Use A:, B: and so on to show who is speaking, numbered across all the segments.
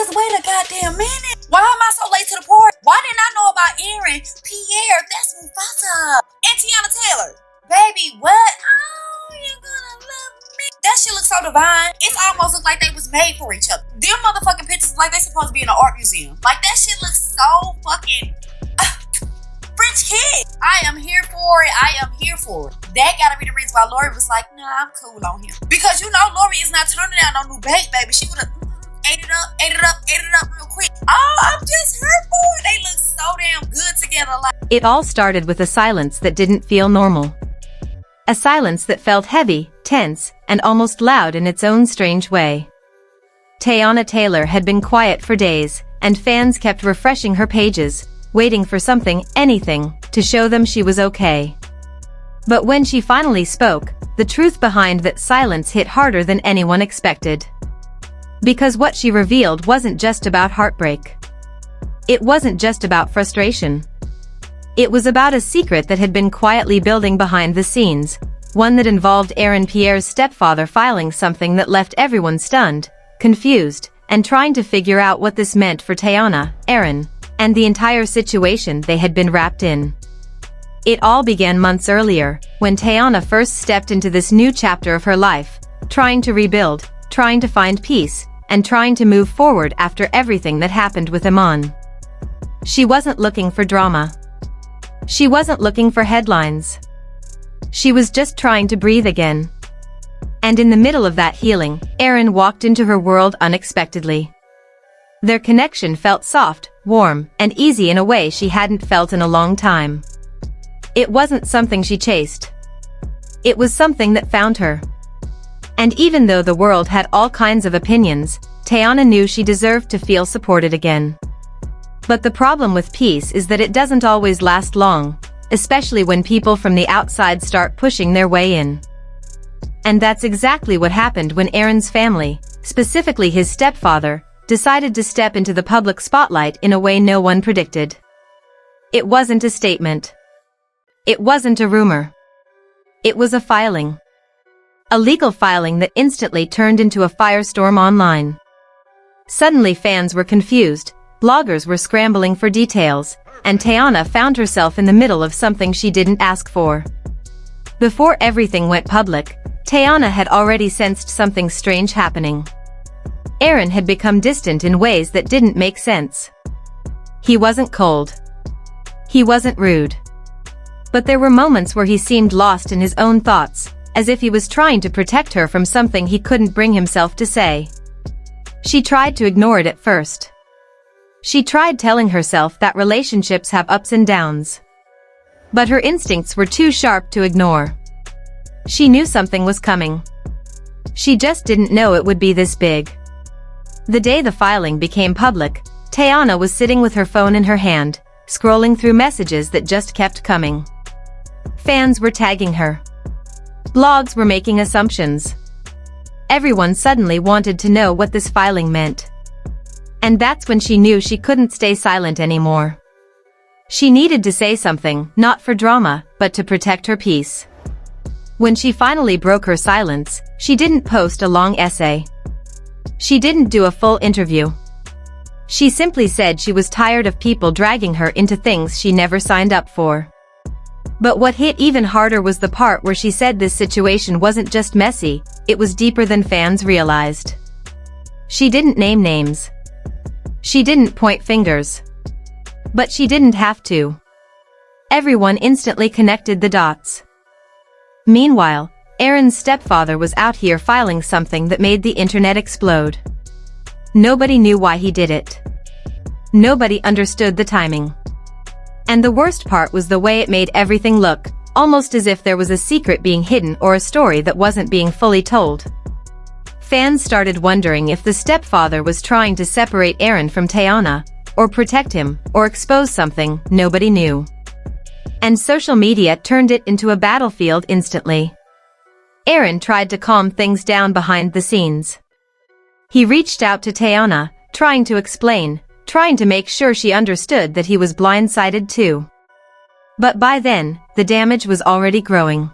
A: Cause wait a goddamn minute. Why am I so late to the party? Why didn't I know about Aaron, Pierre, that's Mufasa, and Teyana Taylor? Baby, what? Oh, you're gonna love me. That shit looks so divine. It almost looks like they was made for each other. Them motherfucking pictures like they supposed to be in an art museum. Like that shit looks so fucking French kiss. I am here for it. I am here for it. That gotta be the reason why Lori was like, nah, I'm cool on here. Because you know Lori is not turning down no new bait, baby. She would've ate it up real quick. Oh, I'm just here for it. They look so damn good together. Like
B: it all started with a silence that didn't feel normal. A silence that felt heavy, tense, and almost loud in its own strange way. Teyana Taylor had been quiet for days, and fans kept refreshing her pages, waiting for something, anything, to show them she was okay. But when she finally spoke, the truth behind that silence hit harder than anyone expected. Because what she revealed wasn't just about heartbreak. It wasn't just about frustration. It was about a secret that had been quietly building behind the scenes, one that involved Aaron Pierre's stepfather filing something that left everyone stunned, confused, and trying to figure out what this meant for Teyana, Aaron, and the entire situation they had been wrapped in. It all began months earlier, when Teyana first stepped into this new chapter of her life, trying to rebuild, trying to find peace, and trying to move forward after everything that happened with Iman. She wasn't looking for drama. She wasn't looking for headlines. She was just trying to breathe again. And in the middle of that healing, Aaron walked into her world unexpectedly. Their connection felt soft, warm, and easy in a way she hadn't felt in a long time. It wasn't something she chased. It was something that found her. And even though the world had all kinds of opinions, Teyana knew she deserved to feel supported again. But the problem with peace is that it doesn't always last long, especially when people from the outside start pushing their way in. And that's exactly what happened when Aaron's family, specifically his stepfather, decided to step into the public spotlight in a way no one predicted. It wasn't a statement. It wasn't a rumor. It was a filing. A legal filing that instantly turned into a firestorm online. Suddenly fans were confused, bloggers were scrambling for details, and Teyana found herself in the middle of something she didn't ask for. Before everything went public, Teyana had already sensed something strange happening. Aaron had become distant in ways that didn't make sense. He wasn't cold. He wasn't rude. But there were moments where he seemed lost in his own thoughts, as if he was trying to protect her from something he couldn't bring himself to say. She tried to ignore it at first. She tried telling herself that relationships have ups and downs. But her instincts were too sharp to ignore. She knew something was coming. She just didn't know it would be this big. The day the filing became public, Teyana was sitting with her phone in her hand, scrolling through messages that just kept coming. Fans were tagging her. Blogs were making assumptions. Everyone suddenly wanted to know what this filing meant. And that's when she knew she couldn't stay silent anymore. She needed to say something, not for drama, but to protect her peace. When she finally broke her silence, she didn't post a long essay. She didn't do a full interview. She simply said she was tired of people dragging her into things she never signed up for. But what hit even harder was the part where she said this situation wasn't just messy, it was deeper than fans realized. She didn't name names. She didn't point fingers. But she didn't have to. Everyone instantly connected the dots. Meanwhile, Aaron's stepfather was out here filing something that made the internet explode. Nobody knew why he did it. Nobody understood the timing. And the worst part was the way it made everything look, almost as if there was a secret being hidden or a story that wasn't being fully told. Fans started wondering if the stepfather was trying to separate Aaron from Teyana, or protect him, or expose something nobody knew. And social media turned it into a battlefield instantly. Aaron tried to calm things down behind the scenes. He reached out to Teyana, trying to explain, trying to make sure she understood that he was blindsided too. But by then, the damage was already growing.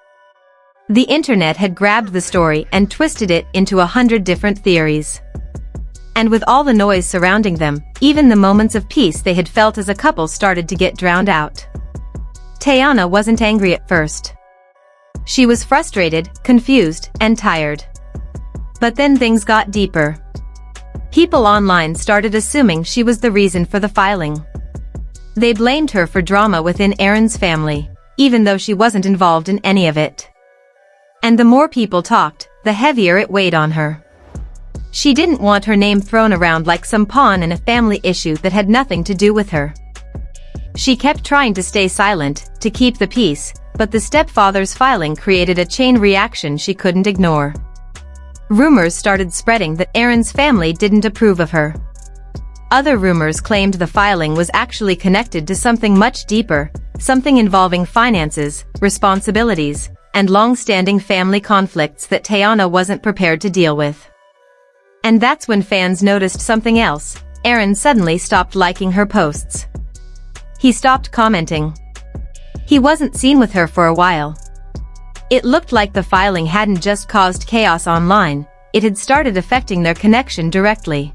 B: The internet had grabbed the story and twisted it into 100 different theories. And with all the noise surrounding them, even the moments of peace they had felt as a couple started to get drowned out. Teyana wasn't angry at first. She was frustrated, confused, and tired. But then things got deeper. People online started assuming she was the reason for the filing. They blamed her for drama within Aaron's family, even though she wasn't involved in any of it. And the more people talked, the heavier it weighed on her. She didn't want her name thrown around like some pawn in a family issue that had nothing to do with her. She kept trying to stay silent, to keep the peace, but the stepfather's filing created a chain reaction she couldn't ignore. Rumors started spreading that Aaron's family didn't approve of her. Other rumors claimed the filing was actually connected to something much deeper, something involving finances, responsibilities, and long-standing family conflicts that Teyana wasn't prepared to deal with. And that's when fans noticed something else. Aaron suddenly stopped liking her posts. He stopped commenting. He wasn't seen with her for a while. It looked like the filing hadn't just caused chaos online, it had started affecting their connection directly.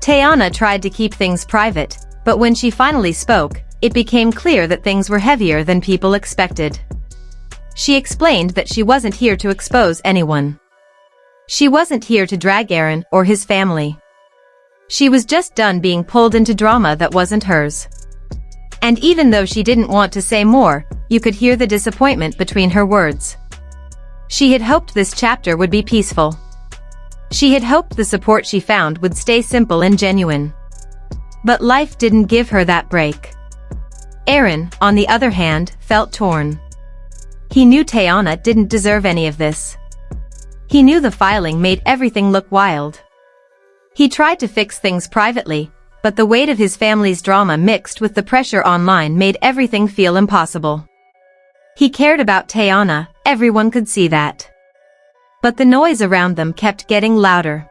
B: Teyana tried to keep things private, but when she finally spoke, it became clear that things were heavier than people expected. She explained that she wasn't here to expose anyone. She wasn't here to drag Aaron or his family. She was just done being pulled into drama that wasn't hers. And even though she didn't want to say more, you could hear the disappointment between her words. She had hoped this chapter would be peaceful. She had hoped the support she found would stay simple and genuine. But life didn't give her that break. Aaron, on the other hand, felt torn. He knew Teyana didn't deserve any of this. He knew the filing made everything look wild. He tried to fix things privately, but the weight of his family's drama mixed with the pressure online made everything feel impossible. He cared about Teyana, everyone could see that. But the noise around them kept getting louder.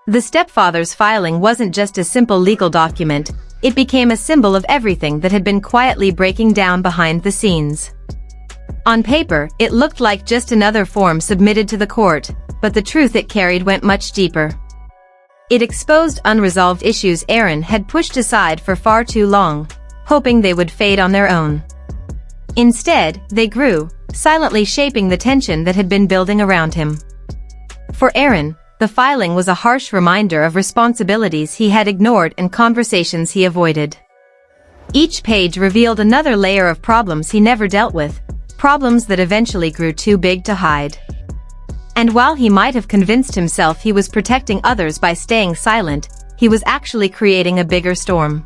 B: The stepfather's filing wasn't just a simple legal document, it became a symbol of everything that had been quietly breaking down behind the scenes. On paper, it looked like just another form submitted to the court, but the truth it carried went much deeper. It exposed unresolved issues Aaron had pushed aside for far too long, hoping they would fade on their own. Instead, they grew, silently shaping the tension that had been building around him. For Aaron, the filing was a harsh reminder of responsibilities he had ignored and conversations he avoided. Each page revealed another layer of problems he never dealt with, problems that eventually grew too big to hide. And while he might have convinced himself he was protecting others by staying silent, he was actually creating a bigger storm.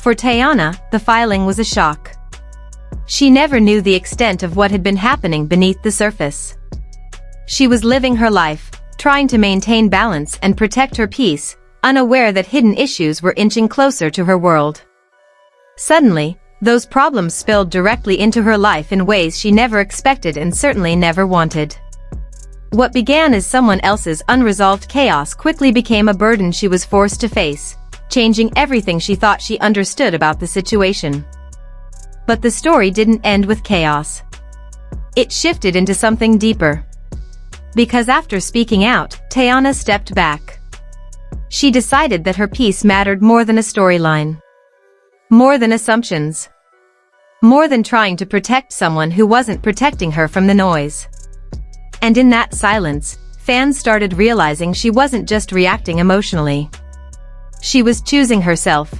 B: For Teyana, the filing was a shock. She never knew the extent of what had been happening beneath the surface. She was living her life, trying to maintain balance and protect her peace, unaware that hidden issues were inching closer to her world. Suddenly, those problems spilled directly into her life in ways she never expected and certainly never wanted. What began as someone else's unresolved chaos quickly became a burden she was forced to face, changing everything she thought she understood about the situation. But the story didn't end with chaos. It shifted into something deeper. Because after speaking out, Teyana stepped back. She decided that her peace mattered more than a storyline. More than assumptions. More than trying to protect someone who wasn't protecting her from the noise. And in that silence, fans started realizing she wasn't just reacting emotionally. She was choosing herself.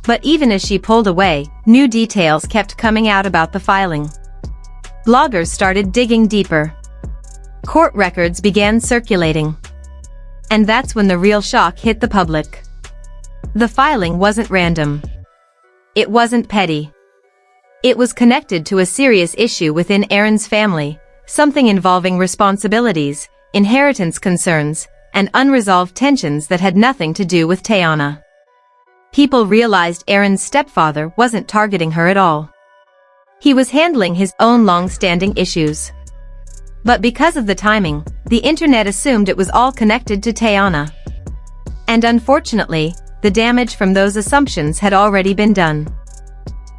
B: But even as she pulled away, new details kept coming out about the filing. Bloggers started digging deeper. Court records began circulating. And that's when the real shock hit the public. The filing wasn't random. It wasn't petty. It was connected to a serious issue within Aaron's family, something involving responsibilities, inheritance concerns, and unresolved tensions that had nothing to do with Teyana. People realized Aaron's stepfather wasn't targeting her at all. He was handling his own long-standing issues. But because of the timing, the internet assumed it was all connected to Teyana. And unfortunately, the damage from those assumptions had already been done.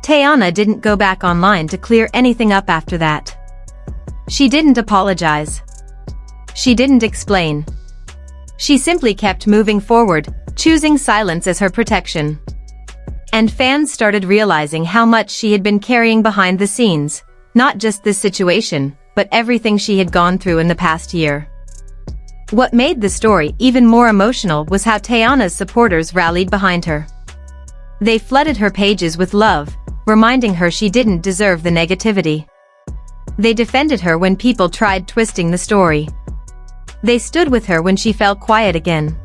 B: Teyana didn't go back online to clear anything up after that. She didn't apologize. She didn't explain. She simply kept moving forward, choosing silence as her protection. And fans started realizing how much she had been carrying behind the scenes, not just this situation, but everything she had gone through in the past year. What made the story even more emotional was how Teyana's supporters rallied behind her. They flooded her pages with love, reminding her she didn't deserve the negativity. They defended her when people tried twisting the story. They stood with her when she fell quiet again.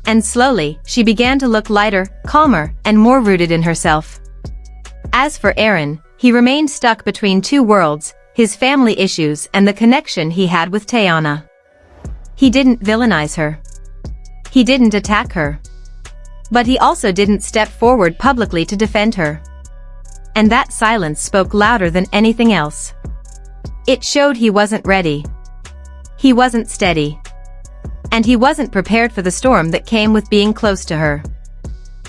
B: And slowly, she began to look lighter, calmer, and more rooted in herself. As for Aaron, he remained stuck between two worlds, his family issues and the connection he had with Teyana. He didn't villainize her. He didn't attack her. But he also didn't step forward publicly to defend her. And that silence spoke louder than anything else. It showed he wasn't ready. He wasn't steady. And he wasn't prepared for the storm that came with being close to her.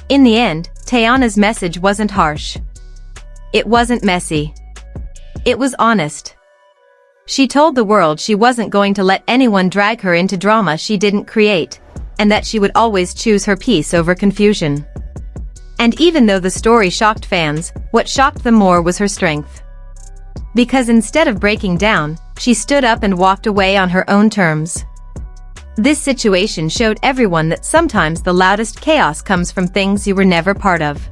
B: In the end, Teyana's message wasn't harsh. It wasn't messy. It was honest. She told the world she wasn't going to let anyone drag her into drama she didn't create, and that she would always choose her peace over confusion. And even though the story shocked fans, what shocked them more was her strength. Because instead of breaking down, she stood up and walked away on her own terms. This situation showed everyone that sometimes the loudest chaos comes from things you were never part of.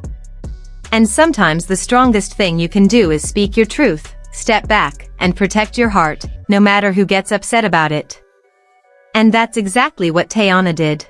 B: And sometimes the strongest thing you can do is speak your truth, step back, and protect your heart, no matter who gets upset about it. And that's exactly what Teyana did.